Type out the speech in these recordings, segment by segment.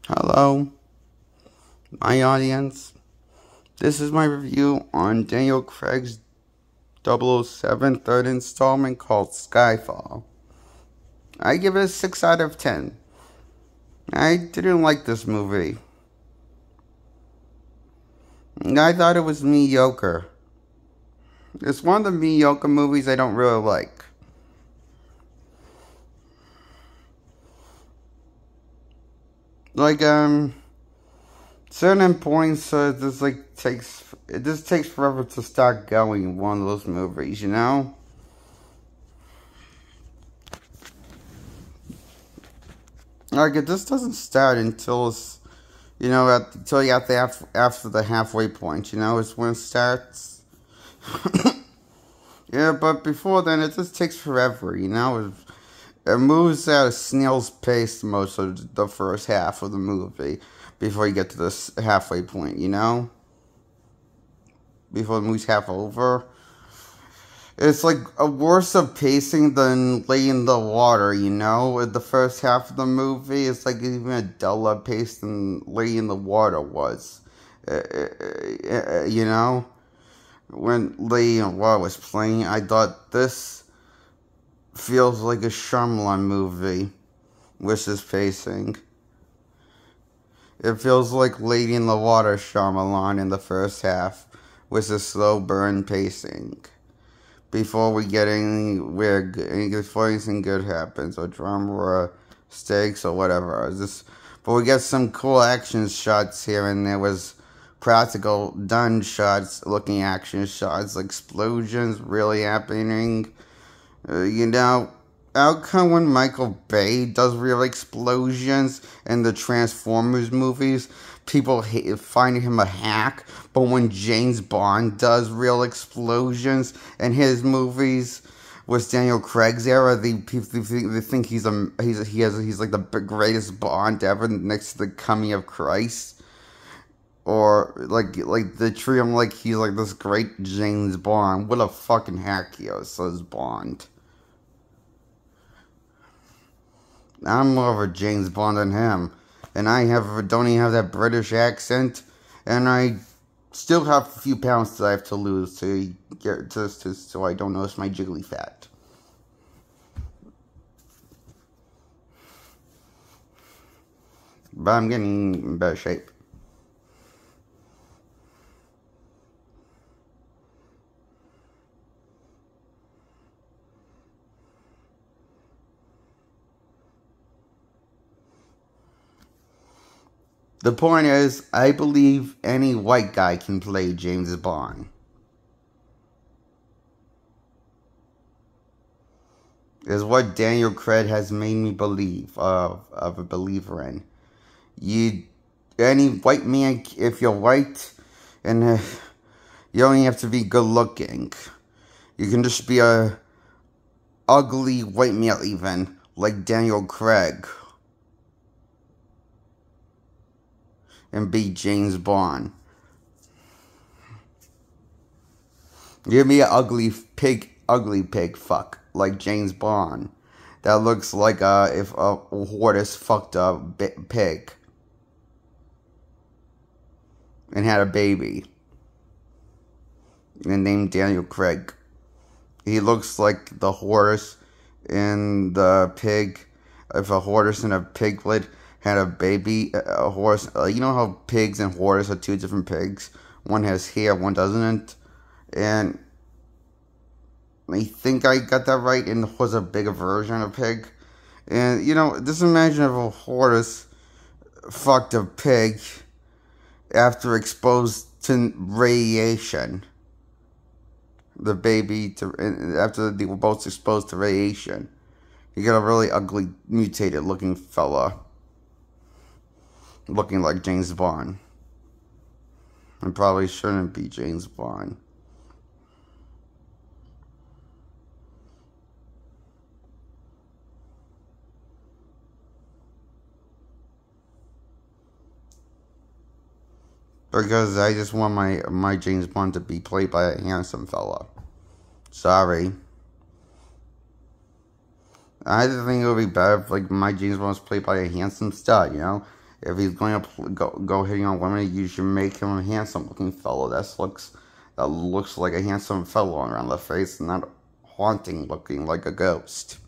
Hello, my audience. This is my review on Daniel Craig's 007 third installment called Skyfall. I give it a 6 out of 10. I didn't like this movie. I thought it was mediocre. It's one of the mediocre movies I don't really like. Like, certain points, it just takes forever to start going one of those movies, you know? Like, it just doesn't start until it's, until you have to after the halfway point, is when it starts. Yeah, but before then, it just takes forever, It moves at a snail's pace most of the first half of the movie before you get to this halfway point, Before the movie's half over. It's like a worse of pacing than Lady in the Water, With the first half of the movie, it's like even a duller pace than Lady in the Water was. When Lady in the Water was playing, I thought this feels like a Shyamalan movie with this pacing. It feels like Lady in the Water Shyamalan in the first half with a slow burn pacing. Before before anything good happens, or drama, or stakes, or whatever. But we get some cool action shots here, and there was practical done shots, looking action shots, like explosions really happening. How come when Michael Bay does real explosions in the Transformers movies, people find him a hack, but when James Bond does real explosions in his movies with Daniel Craig's era, they think he's like the greatest Bond ever, next to the coming of Christ, or like the tree. I'm like, he's like this great James Bond. What a fucking hack he is, says Bond. I'm more of a James Bond than him. And don't even have that British accent. And I still have a few pounds that I have to lose so I don't notice my jiggly fat. But I'm getting in better shape. The point is, I believe any white guy can play James Bond. Is what Daniel Craig has made me believe of a believer in. Any white man, if you're white, and you don't even have to be good looking. You can just be a ugly white male even, like Daniel Craig. And be James Bond. Give me an ugly pig fuck, like James Bond. That looks like if a horse fucked a pig. And had a baby. And named Daniel Craig. He looks like the horse and the pig. If a horse and a piglet had a baby, a horse. You know how pigs and horses are two different pigs? One has hair, one doesn't. And I think I got that right, and the horse is a bigger version of pig. And, just imagine if a horse fucked a pig after exposed to radiation. After they were both exposed to radiation. You got a really ugly, mutated looking fella. Looking like James Bond. And probably shouldn't be James Bond. Because I just want my James Bond to be played by a handsome fella. Sorry. I think it would be better if my James Bond was played by a handsome stud, If he's going to go hitting on women, you should make him a handsome-looking fellow. That looks like a handsome fellow around the face, not haunting-looking like a ghost.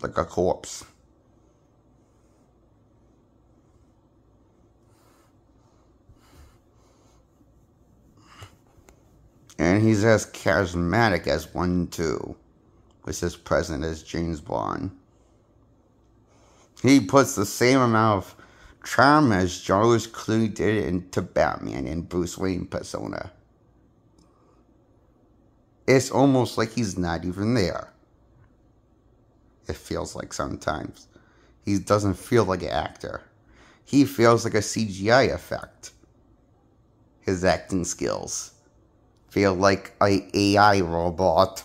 Like a corpse. And he's as charismatic as one, too. With his present as James Bond. He puts the same amount of charm as George Clooney did into Batman and Bruce Wayne persona. It's almost like he's not even there. It feels like sometimes. He doesn't feel like an actor. He feels like a CGI effect. His acting skills feel like an AI robot.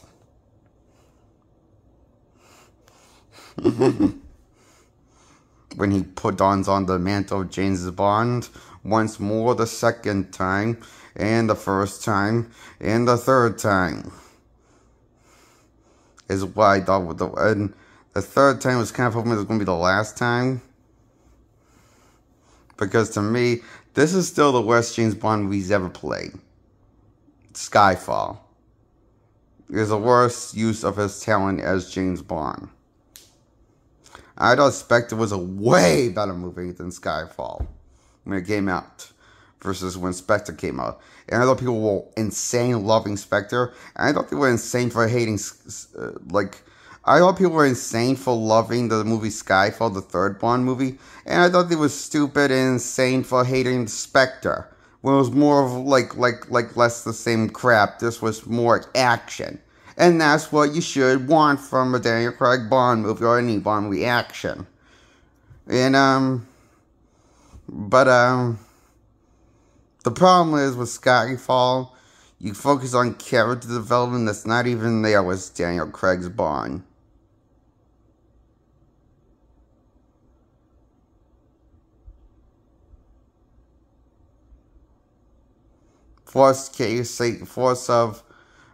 When he dons on the mantle of James Bond once more the second time, and the first time, and the third time. Is what I thought. And the third time was kind of hoping it was going to be the last time. Because to me, this is still the worst James Bond movie he's ever played. Skyfall is the worst use of his talent as James Bond. I thought Spectre was a way better movie than Skyfall when it came out versus when Spectre came out. And I thought people were insane loving Spectre. And I thought they were insane for hating, I thought people were insane for loving the movie Skyfall, the third Bond movie. And I thought they were stupid and insane for hating Spectre. When it was more of like less the same crap. This was more action. And that's what you should want from a Daniel Craig Bond movie or any Bond movie, action. And, the problem is with Skyfall, you focus on character development that's not even there with Daniel Craig's Bond.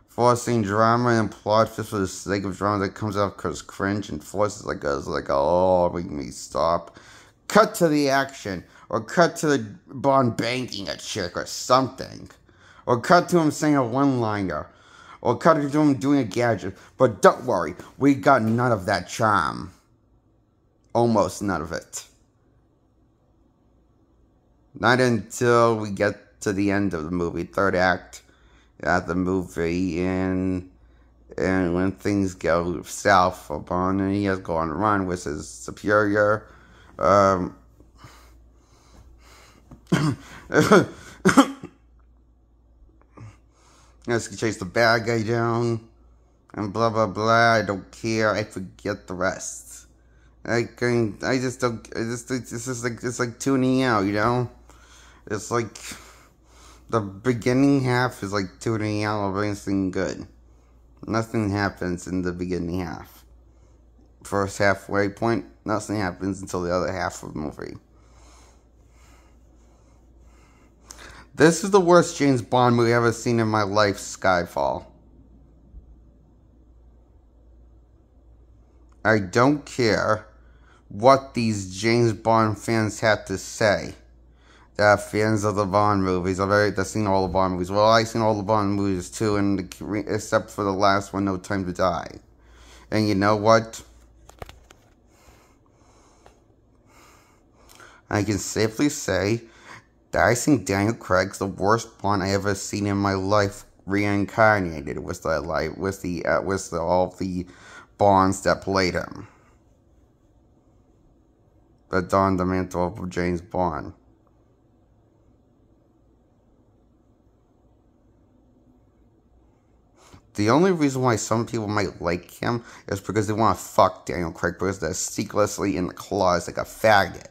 Forcing drama and plot just for the sake of drama that comes out because cringe and forces oh, make me stop. Cut to the action, or cut to the Bond banking a chick or something, or cut to him saying a one-liner, or cut to him doing a gadget. But don't worry, we got none of that charm. Almost none of it. Not until we get to the end of the movie, third act. At the movie, and when things go south for Bond, and he has to go on a run with his superior, has to chase the bad guy down, and blah blah blah. I don't care. I forget the rest. I just don't. It's like tuning out, you know. It's like. The beginning half is like tuning out of anything good. Nothing happens in the beginning half. First halfway point, nothing happens until the other half of the movie. This is the worst James Bond movie I've ever seen in my life, Skyfall. I don't care what these James Bond fans have to say. That fans of the Bond movies they've seen all the Bond movies. Well, I've seen all the Bond movies too, except for the last one, No Time to Die. And you know what? I can safely say that I think Daniel Craig's the worst Bond I ever seen in my life, reincarnated with all the Bonds that played him. That donned the mantle of James Bond. The only reason why some people might like him is because they want to fuck Daniel Craig because they're secretly in the closet like a faggot.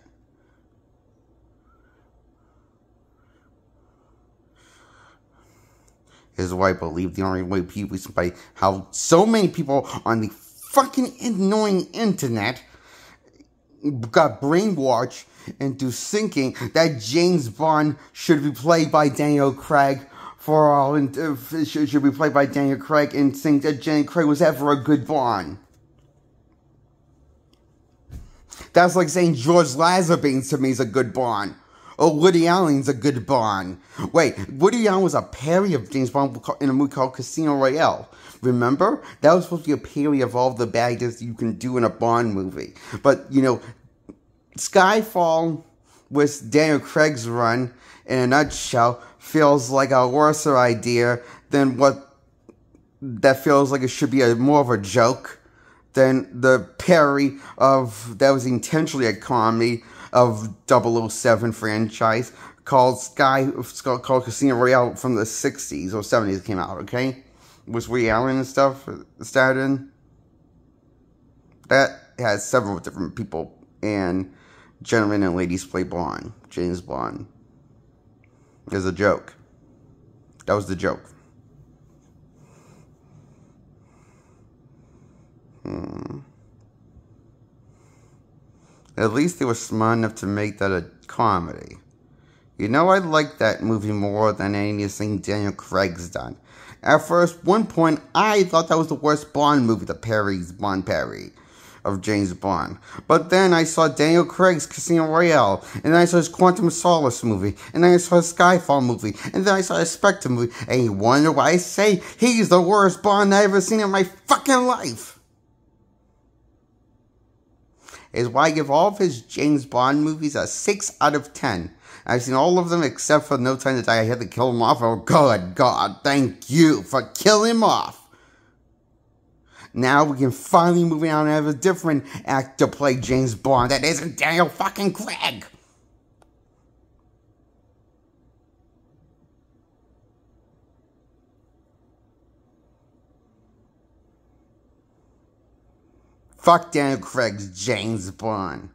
Is why I believe the only way people is by how so many people on the fucking annoying internet got brainwashed into thinking that James Bond should be played by Daniel Craig. Should be played by Daniel Craig and think that Daniel Craig was ever a good Bond. That's like saying George Lazenby to me is a good Bond. Or Woody Allen's a good Bond. Wait, Woody Allen was a parody of James Bond in a movie called Casino Royale. Remember? That was supposed to be a parody of all the bad guys you can do in a Bond movie. But, you know, Skyfall with Daniel Craig's run, in a nutshell, feels like a worse idea than what that feels like it should be more of a joke than the parody of, that was intentionally a comedy of 007 franchise called Casino Royale from the 60s or 70s it came out, okay? Was Woody Allen and stuff starred in. That has several different people and gentlemen and ladies play Bond, James Bond. There's a joke. That was the joke. At least they were smart enough to make that a comedy. You know, I like that movie more than anything Daniel Craig's done. At first, one point, I thought that was the worst Bond movie, the Bond parody of James Bond. But then I saw Daniel Craig's Casino Royale, and then I saw his Quantum of Solace movie, and then I saw his Skyfall movie, and then I saw his Spectre movie, and you wonder why I say he's the worst Bond I've ever seen in my fucking life. Is why I give all of his James Bond movies a 6 out of 10. I've seen all of them except for No Time to Die. I had to kill him off. Oh, good God, thank you for killing him off. Now we can finally move on and have a different actor play James Bond that isn't Daniel fucking Craig. Fuck Daniel Craig's James Bond.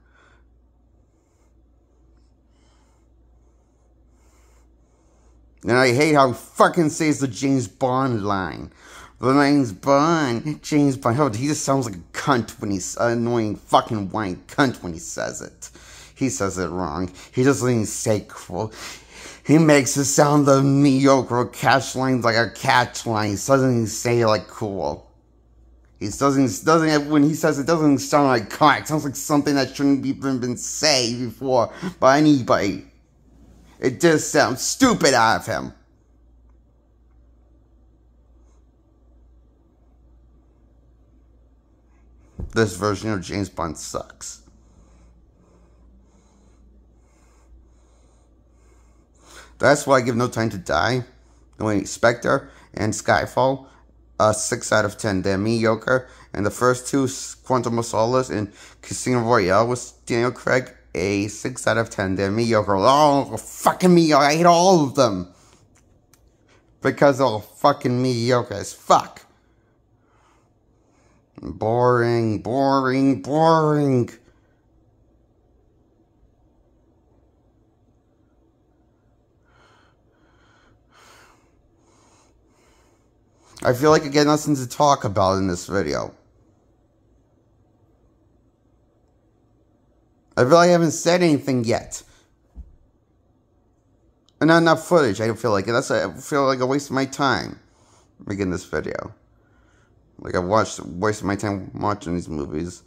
And I hate how he fucking says the James Bond line. The name's Bond, James Bond. Oh, he just sounds like a cunt when he's annoying fucking whiny cunt when he says it. He says it wrong. He doesn't even say cool. He makes it sound the mediocre catch lines like a catch line. He doesn't even say it like cool. He doesn't, when he says it, doesn't sound like cunt. It sounds like something that shouldn't even been said before by anybody. It just sounds stupid out of him. This version of James Bond sucks. That's why I give No Time to Die, Spectre, and Skyfall a 6 out of 10. They're mediocre. And the first two, Quantum of Solace and Casino Royale with Daniel Craig, a 6 out of 10. They're mediocre. Oh, fucking mediocre. I hate all of them. Because they're fucking mediocre as fuck. Boring, boring, boring. I feel like I get nothing to talk about in this video. I feel like I haven't said anything yet. And not enough footage. I don't feel like it. I feel like I wasted my time making this video. Like I wasted my time watching these movies.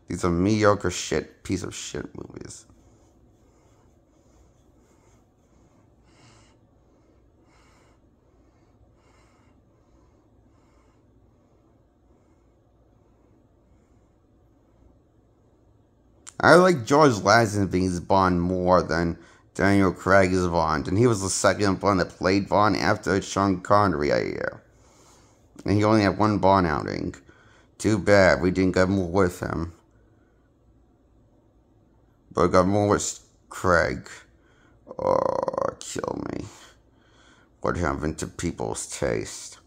These are mediocre shit, piece of shit movies. I like George Lazenby's Bond more than Daniel Craig's Bond, and he was the second Bond that played Bond after Sean Connery, I hear. And he only had one Bond outing. Too bad we didn't get more with him. But I got more with Craig. Oh, kill me. What happened to people's taste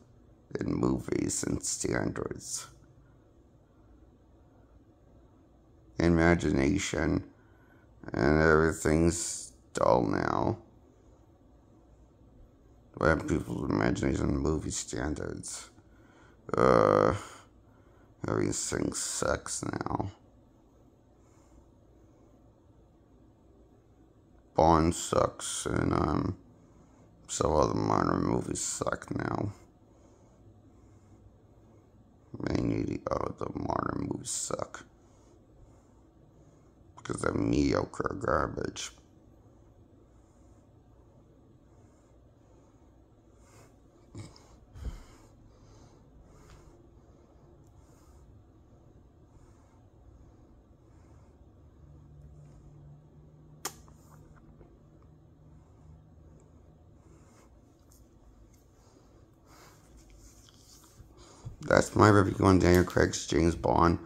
in movies and standards? Imagination, and everything's dull now. What happened to people's imagination and movie standards? Everything sucks now. Bond sucks, and so all the modern movies suck now. Mainly the modern movies suck. because they're mediocre garbage. That's my review on Daniel Craig's James Bond,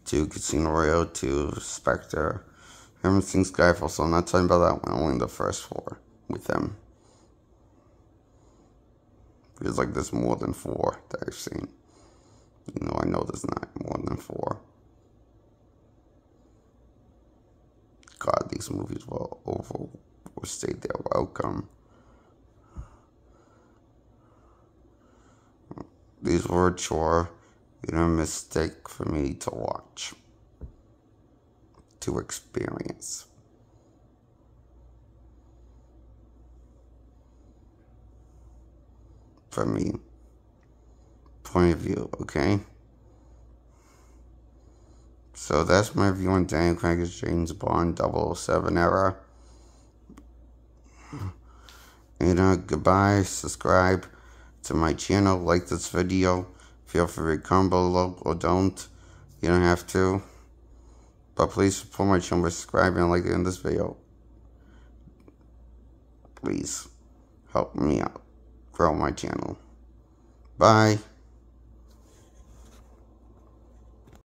to Casino Royale, to Spectre. I haven't seen Skyfall, so I'm not talking about that one, only the first 4 with them. Feels like there's more than 4 that I've seen. I know there's not more than 4. God, these movies will overstay their welcome. These were a chore and a mistake for me to watch, to experience. From me, point of view, okay? So that's my view on Daniel Craig's James Bond 007 era. Goodbye, subscribe to my channel, like this video, feel free to comment below, or don't, you don't have to, but please support my channel by subscribing and liking this video. Please help me out, grow my channel. Bye.